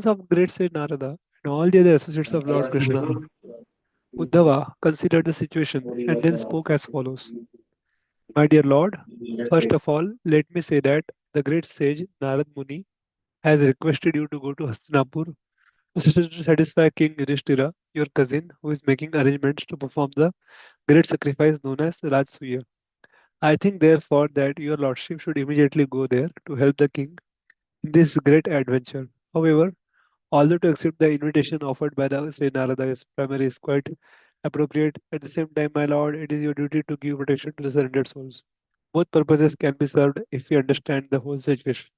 of great sage Narada and all the other associates of Lord Krishna, Uddhava considered the situation and then spoke as follows. My dear Lord, first of all, let me say that the great sage Narad Muni has requested you to go to Hastinapur to satisfy King Yudhishthira, your cousin, who is making arrangements to perform the great sacrifice known as Rajsuya. I think therefore that your lordship should immediately go there to help the king in this great adventure. However, although to accept the invitation offered by the Saint Narada is primary is quite appropriate, at the same time, my lord, it is your duty to give protection to the surrendered souls. Both purposes can be served if we understand the whole situation.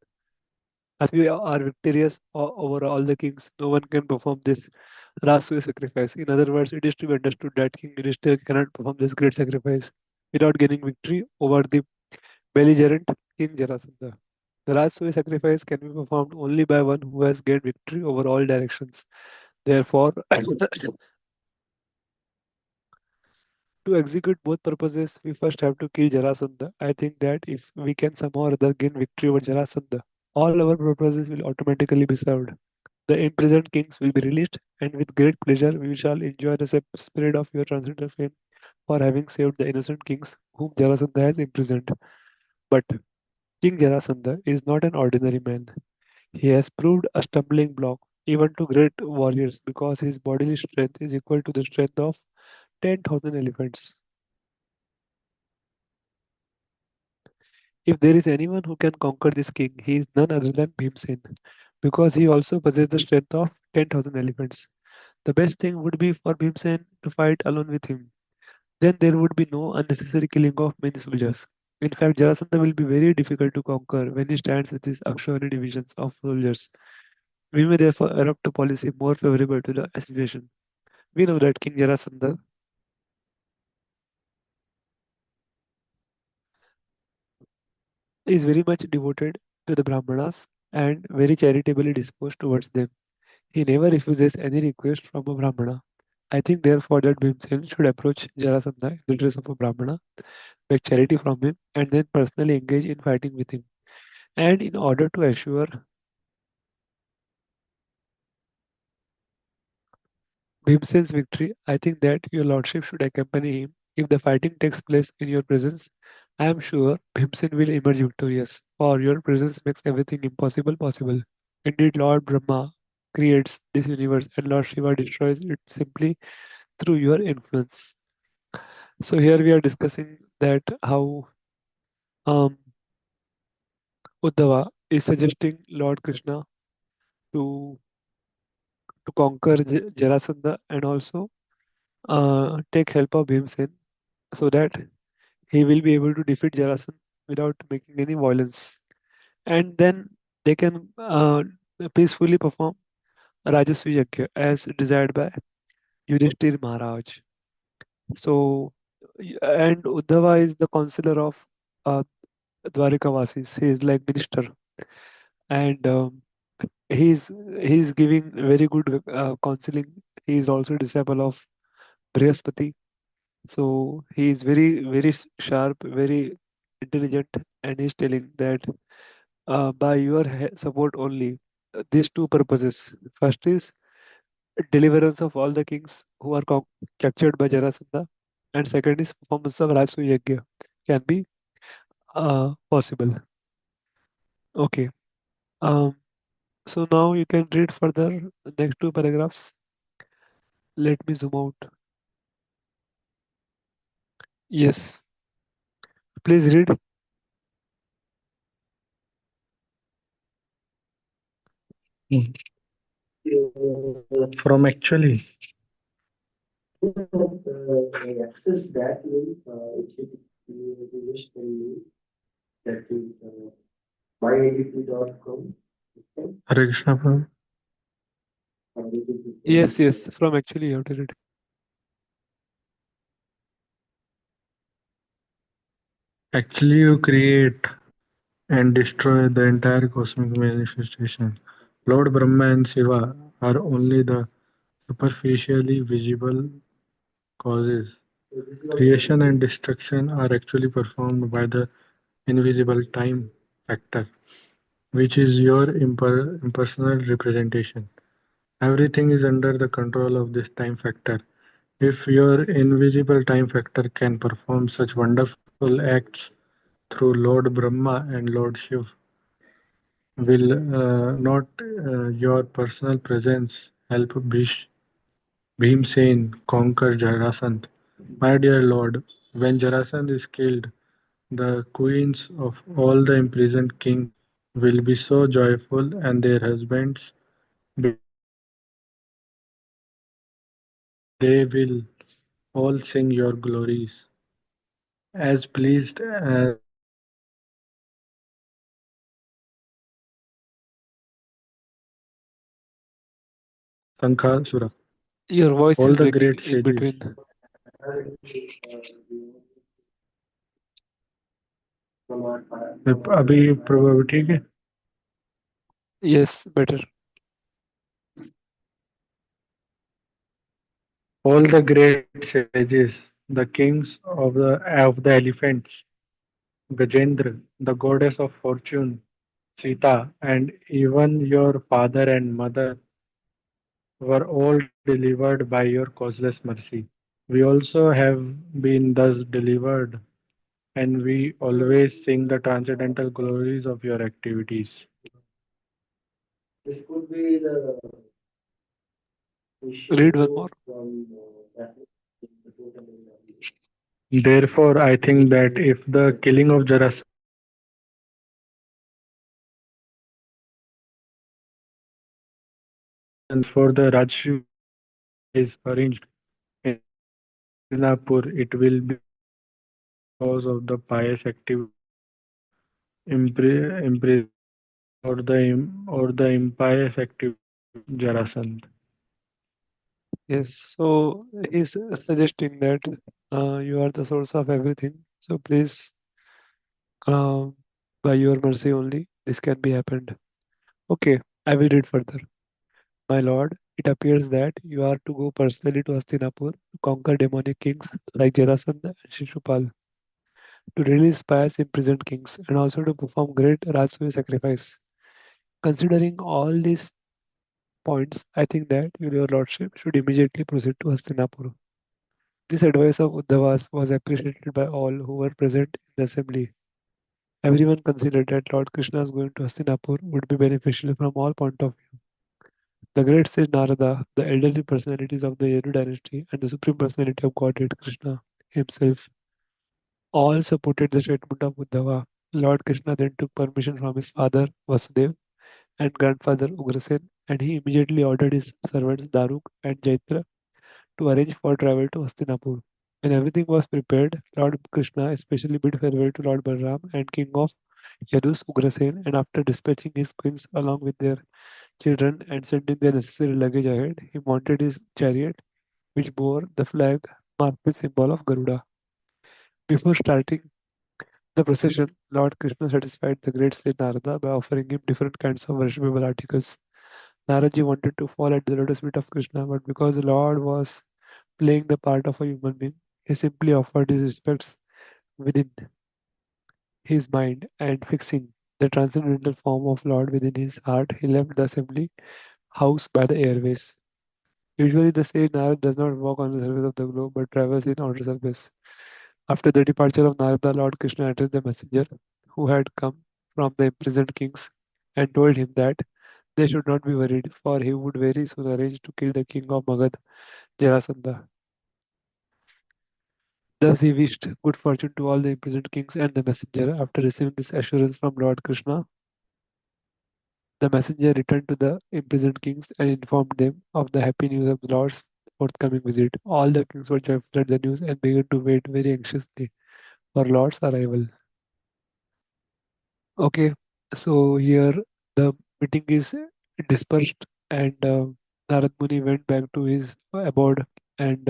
As we are victorious over all the kings, no one can perform this Rasuya sacrifice. In other words, it is to be understood that King Yudhishthira cannot perform this great sacrifice without gaining victory over the belligerent King Jarāsandha. The Rajsuya sacrifice can be performed only by one who has gained victory over all directions. Therefore, to execute both purposes, we first have to kill Jarasandha. I think that if we can somehow or other gain victory over Jarasandha, all our purposes will automatically be served. The imprisoned kings will be released, and with great pleasure we shall enjoy the spirit of your transcendental fame for having saved the innocent kings whom Jarasandha has imprisoned. But King Jarasandha is not an ordinary man. He has proved a stumbling block even to great warriors because his bodily strength is equal to the strength of 10,000 elephants. If there is anyone who can conquer this king, he is none other than Bhimsen, because he also possesses the strength of 10,000 elephants. The best thing would be for Bhimsen to fight alone with him. Then there would be no unnecessary killing of many soldiers. In fact, Jarasandha will be very difficult to conquer when he stands with his Akshayani divisions of soldiers. We may therefore adopt a policy more favorable to the situation. We know that King Jarasandha is very much devoted to the Brahmanas and very charitably disposed towards them. He never refuses any request from a Brahmana. I think therefore that Bhimsen should approach Jarasandha in the dress of a Brahmana, beg charity from him, and then personally engage in fighting with him. And in order to assure Bhimsen's victory, I think that your lordship should accompany him. If the fighting takes place in your presence, I am sure Bhimsen will emerge victorious, for your presence makes everything impossible possible. Indeed, Lord Brahma creates this universe and Lord Shiva destroys it simply through your influence. So here we are discussing that how um, Uddhava is suggesting Lord Krishna to conquer Jarasandha and also take help of Bhimsen so that he will be able to defeat Jarasandha without making any violence. And then they can peacefully perform Rajasuya Yajna as desired by Yudhishthir Maharaj. So, and Uddhava is the counselor of uh, Dwarikavasis. He is like minister, and he's giving very good counseling. He is also disciple of Brihaspati. So he is very sharp, very intelligent, and he's telling that by your support only, these two purposes. First is deliverance of all the kings who are captured by Jarasandha, and second is performance of Rajsuya Yajna can be possible. Okay. Um, so now you can read further the next two paragraphs. Let me zoom out. Yes, please read. From actually, Hare Krishna, Prabhu. Yes, from actually you have to read. Actually, you create and destroy the entire cosmic manifestation. Lord Brahma and Shiva are only the superficially visible causes. Creation and destruction are actually performed by the invisible time factor, which is your impersonal representation. Everything is under the control of this time factor. If your invisible time factor can perform such wonderful acts through Lord Brahma and Lord Shiv, will not your personal presence help Bhimsen conquer Jarasandha? My dear Lord, when Jarasandha is killed, the queens of all the imprisoned kings will be so joyful, and their husbands because of your victory, and they will all sing your glories. As pleased as Sankhasura. Your voice is All the breaking great in sages. between. अभी प्रभु ठीक है. Yes, better. All the great sages, the kings of the elephants, Gajendra, the goddess of fortune, Sita, and even your father and mother were all delivered by your causeless mercy. We also have been thus delivered, and we always sing the transcendental glories of your activities. Read one more. Therefore, I think that if the killing of Jarasandha for the Rajshu is arranged in Hastinapur, it will be because of the pious activities of imprisoned or the impious activities of Jarasandha. Yes, so he's suggesting that you are the source of everything. So please, uh, by your mercy only, this can be happened. Okay, I will read further. My lord, it appears that you are to go personally to Hastinapur to conquer demonic kings like Jarasandha and Shishupal, to release pious imprisoned kings, and also to perform great Rajsuya sacrifice. Considering all these points, I think that your lordship should immediately proceed to Hastinapur. This advice of Uddhava's was appreciated by all who were present in the assembly. Everyone considered that Lord Krishna's going to Hastinapur would be beneficial from all point of view. The great sage Nārada, the elderly personalities of the Yadu dynasty, and the supreme personality of Godhead, Krishna himself, all supported the statement of Uddhava. Lord Krishna then took permission from his father Vasudeva and grandfather Ugrasen, and he immediately ordered his servants Daruk and Jaitra to arrange for travel to Hastinapur. When everything was prepared, Lord Krishna especially bid farewell to Lord Balram and King of Yadus Ugrasen, and after dispatching his queens along with their children and sending their necessary luggage ahead, he mounted his chariot, which bore the flag marked with symbol of Garuda. Before starting the procession, Lord Krishna satisfied the great sage Narada by offering him different kinds of worshipable articles. Nāradajī wanted to fall at the lotus feet of Krishna, but because the Lord was playing the part of a human being, he simply offered his respects within his mind and fixing the transcendental form of Lord within his heart, he left the assembly house by the airways. Usually, the sage Narad does not walk on the surface of the globe but travels in outer surface. After the departure of Narada, Lord Krishna addressed the messenger who had come from the imprisoned kings and told him that they should not be worried, for he would very soon arrange to kill the king of Magadha, Jarāsandha. Thus he wished good fortune to all the imprisoned kings and the messenger. After receiving this assurance from Lord Krishna, the messenger returned to the imprisoned kings and informed them of the happy news of the Lord's forthcoming visit. All the kings were joyful at the news and began to wait very anxiously for Lord's arrival. Okay, so here the meeting is dispersed, and Narad Muni went back to his abode, and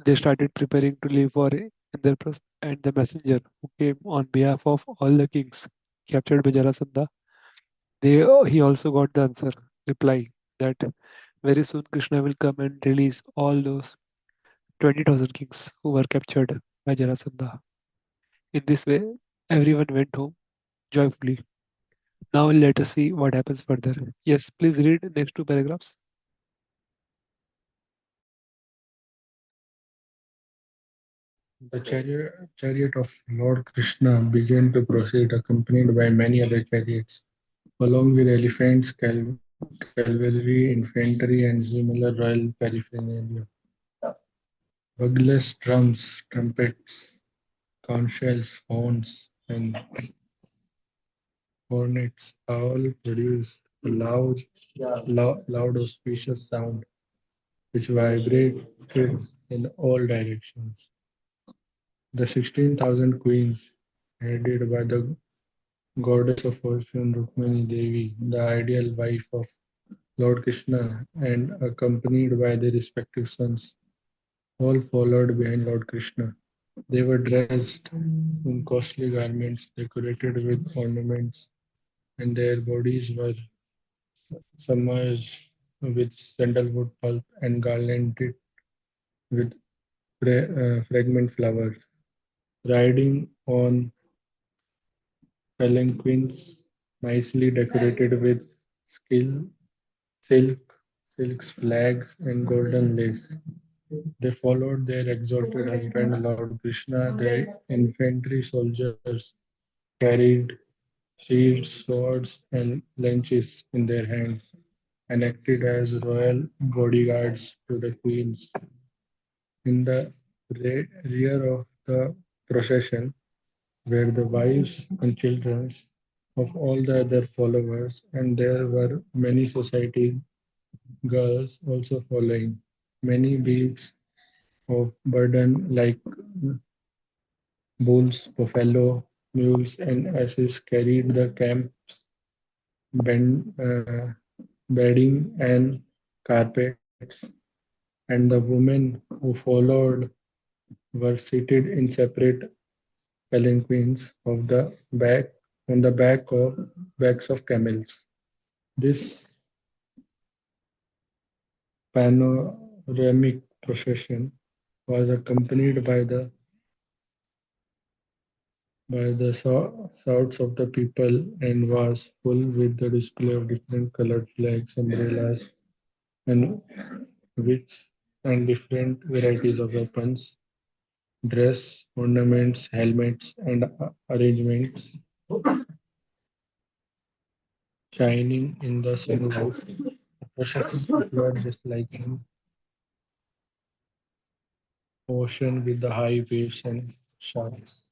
they started preparing to leave for Indraprastha. And the messenger who came on behalf of all the kings captured by Jarasandha, he also got the answer reply that very soon Krishna will come and release all those 20,000 kings who were captured by Jarasandha. In this way, everyone went home joyfully. Now let us see what happens further. Yes, please read next two paragraphs. The chariot of Lord Krishna began to proceed, accompanied by many other chariots, along with elephants, cavalry, infantry, and similar royal paraphernalia. Buglers, drums, trumpets, conch shells, horns, and hornets all produce a loud, auspicious sound which vibrated in all directions. The 16,000 queens, headed by the goddess of fortune Rukmini Devi, the ideal wife of Lord Krishna, and accompanied by their respective sons, all followed behind Lord Krishna. They were dressed in costly garments decorated with ornaments, and their bodies were submerged with sandalwood pulp and garlanded with fragrant flowers. Riding on palanquins nicely decorated with skill, silk, silks, flags, and golden lace. They followed their exalted husband Lord Krishna. The infantry soldiers carried shields, swords, and lances in their hands and acted as royal bodyguards to the queens. In the rear of the procession were the wives and children of all the other followers, and there were many society girls also following. Many beasts of burden like bulls, buffalo, mules, and asses carried the camp's bend, bedding and carpets, and the women who followed were seated in separate palanquins of the back on the backs of camels. This panoramic procession was accompanied by the shouts of the people and was full with the display of different colored flags, umbrellas, and which and different varieties of weapons, dress, ornaments, helmets, and arrangements shining in the sunlight. The procession appeared just like an ocean with the high waves and sharks.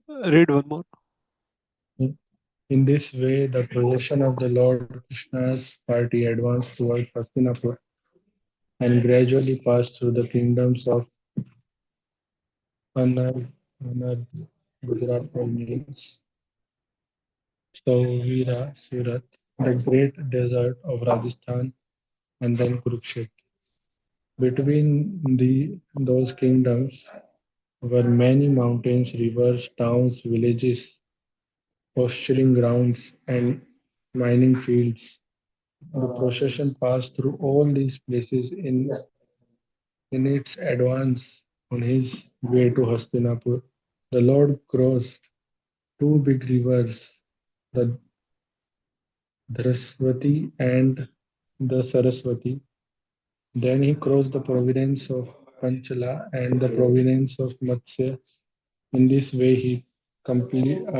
Read one more. In in this way, the procession of the Lord Krishna's party advanced towards Hastinapur and gradually passed through the kingdoms of Anar, Anar Gujarat means Sauvira, Surat, the great desert of Rajasthan, and then Kurukshetra. Between those kingdoms were many mountains, rivers, towns, villages, posturing grounds, and mining fields. The procession passed through all these places in its advance on his way to Hastinapur. The Lord crossed two big rivers, the Dhraswati and the Saraswati. Then he crossed the province of Panchala and the province of Matsya. In this way, he ultimately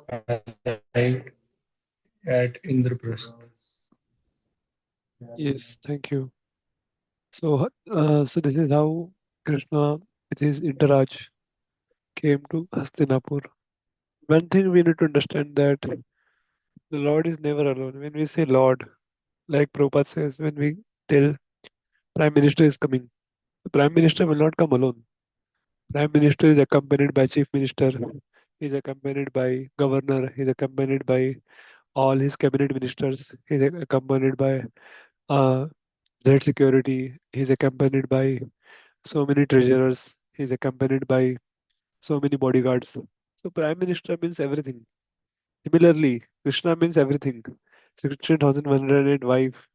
arrived at Indraprastha. Yes, thank you. So this is how Krishna with his entourage came to Hastinapur. One thing we need to understand that the Lord is never alone. When we say Lord, like Prabhupada says, when we tell Prime Minister is coming, the Prime Minister will not come alone. Prime Minister is accompanied by Chief Minister, he is accompanied by Governor, he is accompanied by all his cabinet ministers, he is accompanied by uh, Z security, he is accompanied by so many treasurers, he is accompanied by so many bodyguards. So Prime Minister means everything. Similarly, Krishna means everything. 16,108 wife,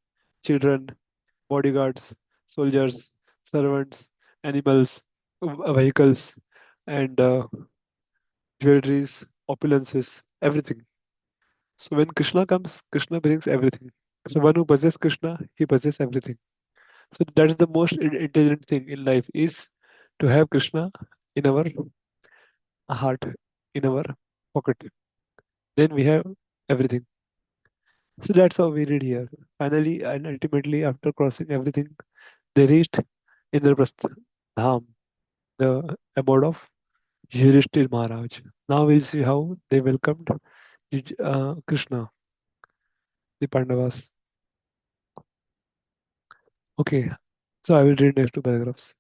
children, bodyguards, soldiers, servants, animals, vehicles. and jewelries, opulences, everything. So when Krishna comes, Krishna brings everything. So one who possesses Krishna, he possesses everything. So that is the most intelligent thing in life is to have Krishna in our heart, in our pocket. Then we have everything. So that's how we read here. Finally and ultimately, after crossing everything, they reached Indraprastha Dham, the abode of Yudhishthir Maharaj. Now we'll see how they welcomed Krishna, the Pandavas. Okay, so I will read next two paragraphs.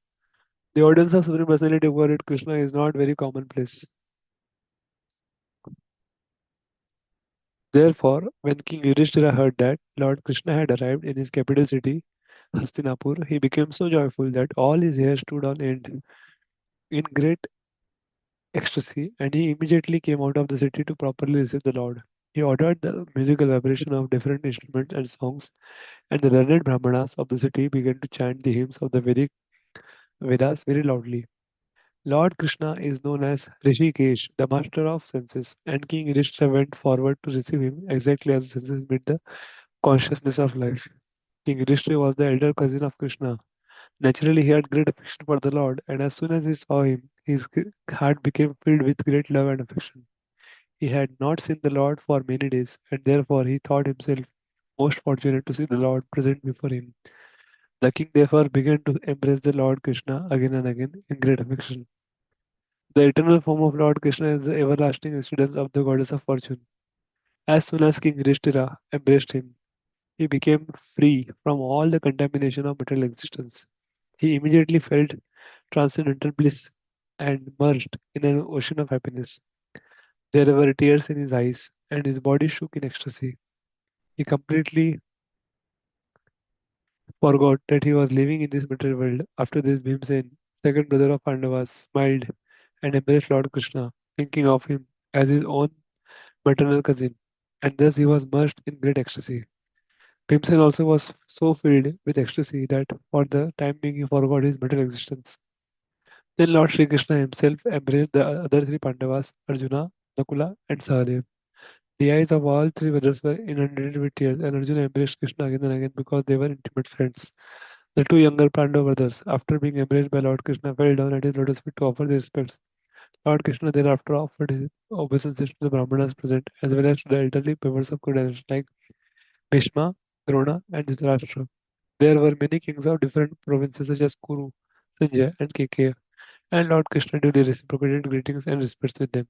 The audience of Supreme Personality of Godhead Krishna is not very commonplace. Therefore, when King Yudhishthira heard that Lord Krishna had arrived in his capital city, Hastinapur, he became so joyful that all his hair stood on end in great ecstasy, and he immediately came out of the city to properly receive the Lord. He ordered the musical vibration of different instruments and songs, and the learned Brahmanas of the city began to chant the hymns of the Vedic Vedas very loudly. Lord Krishna is known as Rishikesh, the master of senses, and King Yudhishthira went forward to receive him exactly as the senses meet the consciousness of life. King Yudhishthira was the elder cousin of Krishna. Naturally, he had great affection for the Lord, and as soon as he saw him, his heart became filled with great love and affection. He had not seen the Lord for many days, and therefore he thought himself most fortunate to see the Lord present before him. The king therefore began to embrace the Lord Krishna again and again in great affection. The eternal form of Lord Krishna is the everlasting residence of the goddess of fortune. As soon as King Yudhishthira embraced him, he became free from all the contamination of material existence. He immediately felt transcendental bliss and merged in an ocean of happiness. There were tears in his eyes, and his body shook in ecstasy. He completely forgot that he was living in this material world. After this, Bhimsen, second brother of Pandavas, smiled and embraced Lord Krishna, thinking of him as his own maternal cousin, and thus he was merged in great ecstasy. Bhimsen also was so filled with ecstasy that for the time being he forgot his material existence. Then Lord Sri Krishna himself embraced the other three Pandavas, Arjuna, Nakula, and Sahadev. The eyes of all three brothers were inundated with tears, and Arjuna embraced Krishna again and again because they were intimate friends. The two younger Pandava brothers, after being embraced by Lord Krishna, fell down at his lotus feet to offer their respects. Lord Krishna thereafter offered his obeisances to the Brahmanas present, as well as to the elderly members of good dynasty like Bhishma, Drona, and Dhritarashtra. There were many kings of different provinces such as Kuru, Sanjay, and Kekaya, and Lord Krishna duly reciprocated greetings and respects with them.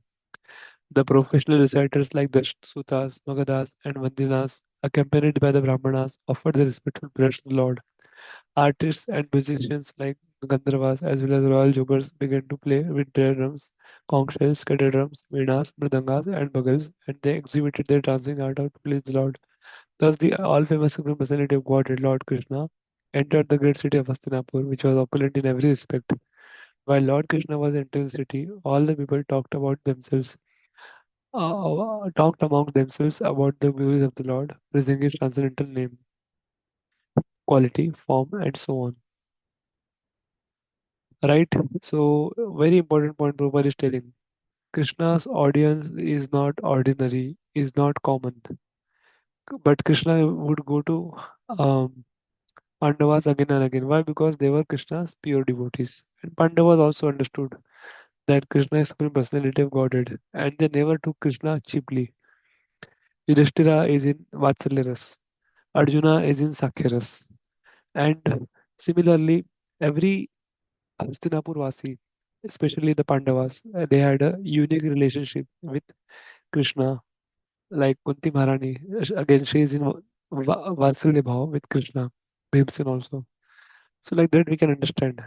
The professional reciters like the Sutas, Magadhas, and Vandinas, accompanied by the Brahmanas, offered their respectful prayers to the Lord. Artists and musicians like Gandharvas as well as royal joggers began to play with their drums, conch shells, kettle drums, veenas, mridangas, and bagels, and they exhibited their dancing art to please the Lord. Thus, the all-famous supreme personality of Godhead, Lord Krishna, entered the great city of Hastinapur, which was opulent in every respect. While Lord Krishna was entering the city, all the people talked among themselves about the glories of the Lord, praising His transcendental name, quality, form, and so on. Right? So, very important point Prabhupada is telling. Krishna's audience is not ordinary, is not common. But Krishna would go to Pandavas again and again. Why? Because they were Krishna's pure devotees. And Pandavas also understood that Krishna is Supreme Personality of Godhead. And they never took Krishna cheaply. Yudhishthira is in Vatsalya Arjuna is in Sakhya And similarly, every Hastinapur Vasi, especially the Pandavas, they had a unique relationship with Krishna. Like Kunti Maharani, again, she is in Vatsalya Bhav with Krishna, Bhimsen also. So, like that, we can understand.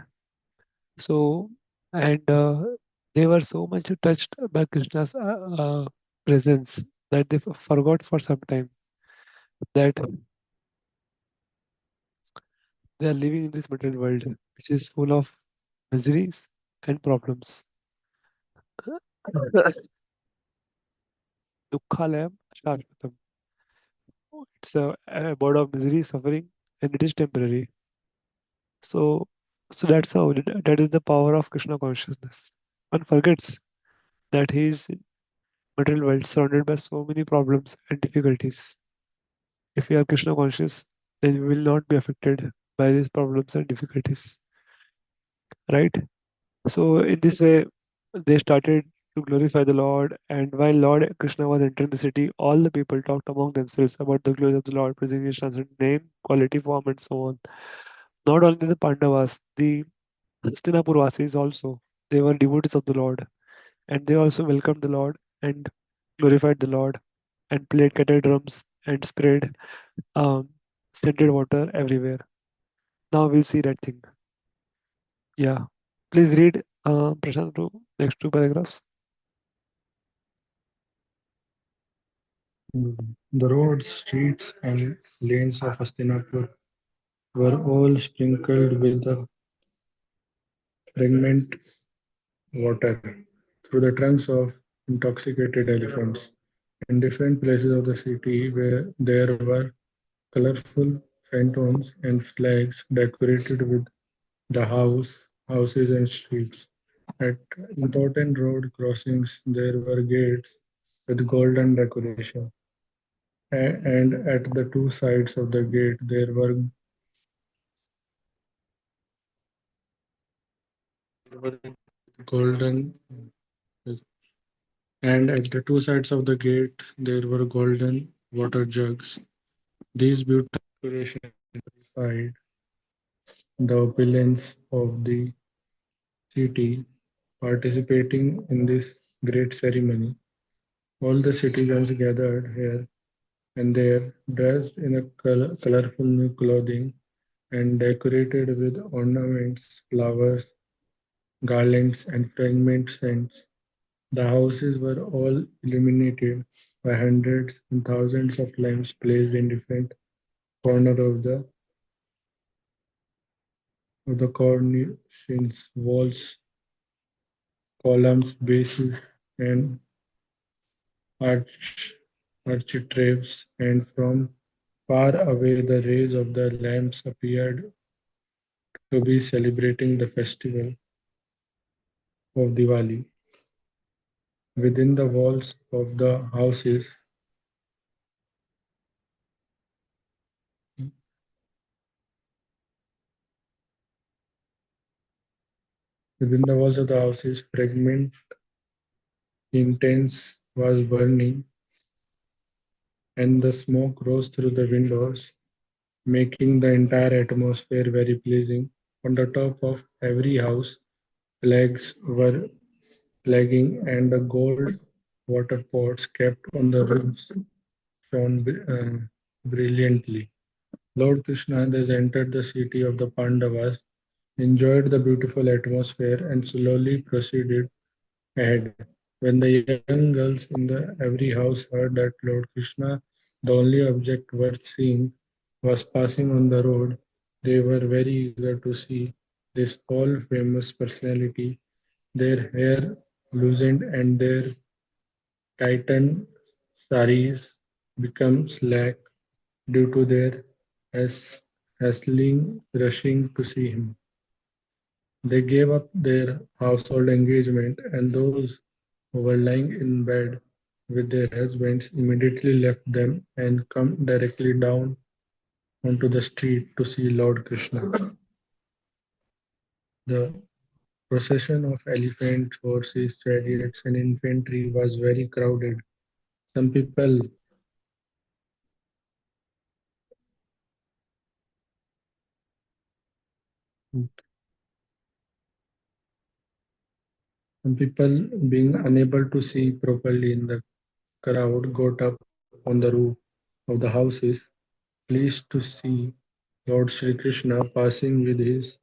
So, and they were so much touched by Krishna's presence that they forgot for some time that they are living in this material world, which is full of miseries and problems. Dukhalayam Shashvatam. It's a abode of misery, suffering, and it is temporary. So, so that's how that is the power of Krishna consciousness. One forgets that he is in material world surrounded by so many problems and difficulties. If we are Krishna conscious, then we will not be affected by these problems and difficulties, right? So in this way, they started to glorify the Lord. And while Lord Krishna was entering the city, all the people talked among themselves about the glory of the Lord, praising His transcendent name, quality, form, and so on. Not only the Pandavas, the Hastinapurvasis also, they were devotees of the Lord, and they also welcomed the Lord and glorified the Lord and played kettle drums and spread um, scented water everywhere. Now we'll see that thing. Yeah. Please read Prashant bro, next two paragraphs. The roads, streets, and lanes of Hastinapur were all sprinkled with the fragrant water through the trunks of intoxicated elephants. In different places of the city where there were colorful fountains and flags decorated with the houses and streets. At important road crossings there were gates with golden decoration. And at the two sides of the gate there were golden and at the two sides of the gate there were golden water jugs. These beautiful decorations signified the opulence of the city. Participating in this great ceremony, all the citizens gathered here and there, dressed in a colorful new clothing and decorated with ornaments, flowers, garlands, and fragrant scents. The houses were all illuminated by hundreds and thousands of lamps placed in different corners of the cornices, walls, columns, bases, and arch, architraves, and from far away the rays of the lamps appeared to be celebrating the festival of Diwali. Within the walls of the houses, within the walls of the houses, fragment incense was burning, and the smoke rose through the windows, making the entire atmosphere very pleasing. On the top of every house, flags were flagging, and the gold water pots kept on the roofs shone brilliantly. Lord Krishna thus entered the city of the Pandavas, enjoyed the beautiful atmosphere, and slowly proceeded ahead. When the young girls in the every house heard that Lord Krishna, the only object worth seeing, was passing on the road, they were very eager to see this all famous personality. Their hair loosened and their tightened saris became slack due to their hustling, rushing to see him. They gave up their household engagement, and those who were lying in bed with their husbands immediately left them and come directly down onto the street to see Lord Krishna. The procession of elephants, horses, chariots, and infantry was very crowded. Some people some people being unable to see properly in the crowd got up on the roof of the houses, pleased to see Lord Sri Krishna passing with his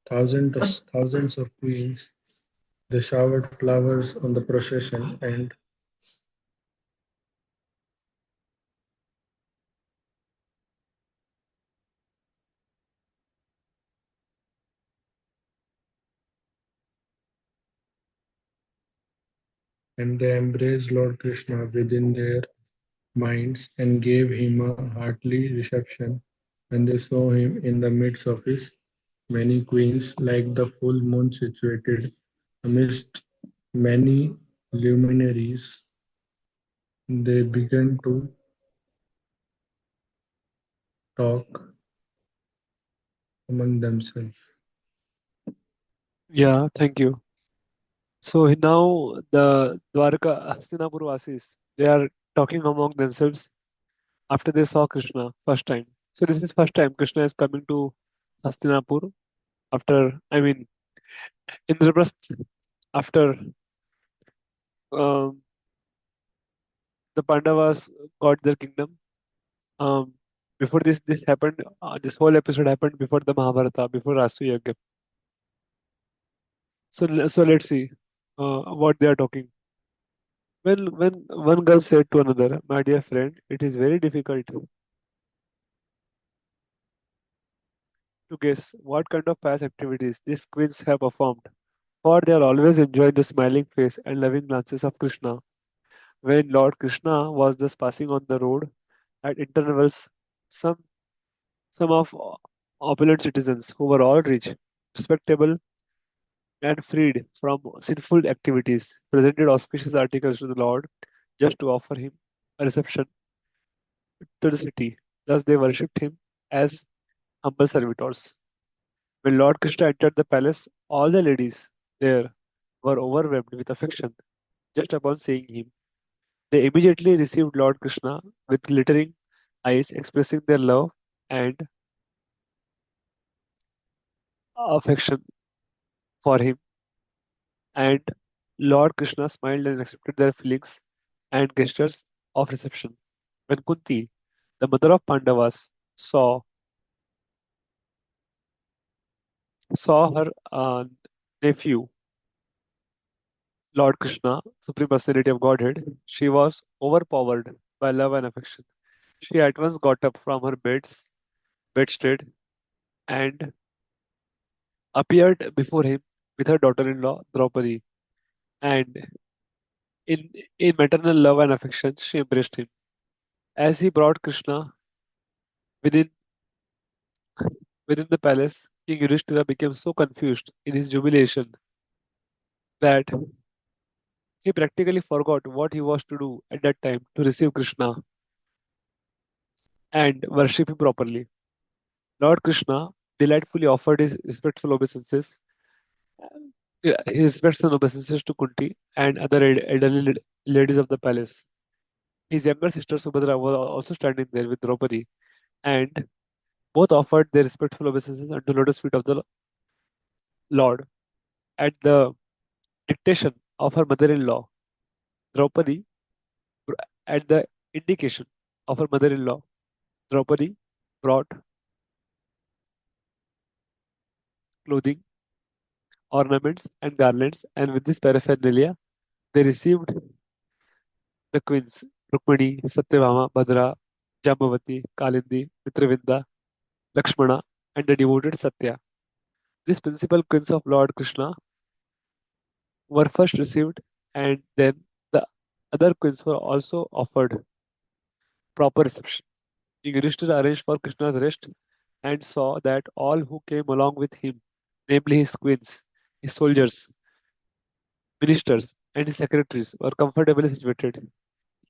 thousands of queens. They showered flowers on the procession and they embraced Lord Krishna within their minds and gave him a hearty reception when they saw him in the midst of his many queens like the full moon situated amidst Many luminaries they began to talk among themselves. Yeah, thank you. So now the Dwarka Hastinapur Vasis, they are talking among themselves after they saw Krishna first time. So this is first time Krishna is coming to Hastinapur after, I mean, Indraprastha, after um, the Pandavas got their kingdom. Um, before this happened, this whole episode happened before the Mahabharata, before Rasu Yagya. So let's see what they are talking. When one girl said to another, "My dear friend, it is very difficult to guess what kind of past activities these queens have performed, for they are always enjoying the smiling face and loving glances of Krishna. When Lord Krishna was thus passing on the road at intervals, some some of opulent citizens who were all rich, respectable, and freed from sinful activities presented auspicious articles to the Lord just to offer him a reception to the city. Thus they worshipped him as humble servitors. When Lord Krishna entered the palace, all the ladies there were overwhelmed with affection just upon seeing him. They immediately received Lord Krishna with glittering eyes, expressing their love and affection for him. And Lord Krishna smiled and accepted their feelings and gestures of reception. When Kunti, the mother of Pandavas, saw her nephew, Lord Krishna, Supreme Personality of Godhead, she was overpowered by love and affection. She at once got up from her bedstead, and appeared before him with her daughter-in-law Draupadi, and in in maternal love and affection she embraced him. As he brought Krishna within within the palace, King Yudhishthira became so confused in his jubilation that he practically forgot what he was to do at that time to receive Krishna and worship him properly. Lord Krishna delightfully offered his respectful obeisances, his respects and obeisances to Kunti and other elderly ladies of the palace. His younger sister Subhadra was also standing there with Draupadi, and both offered their respectful obeisances unto lotus feet of the Lord. At the dictation of her mother-in-law, Draupadi, at the indication of her mother-in-law, Draupadi brought clothing, ornaments, and garlands, and with this paraphernalia, they received the queens Rukmini, Satyabhama, Bhadra, Jambavati, Kalindi, Mitravinda, Lakshmana, and the devoted Satya. These principal queens of Lord Krishna were first received, and then the other queens were also offered proper reception. King Yudhishthira arranged for Krishna's rest and saw that all who came along with him, namely his queens, his soldiers, ministers, and his secretaries, were comfortably situated.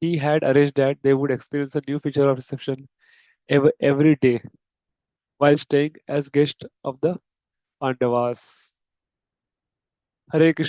He had arranged that they would experience a new feature of reception every day while staying as guests of the Pandavas. Hare Krishna.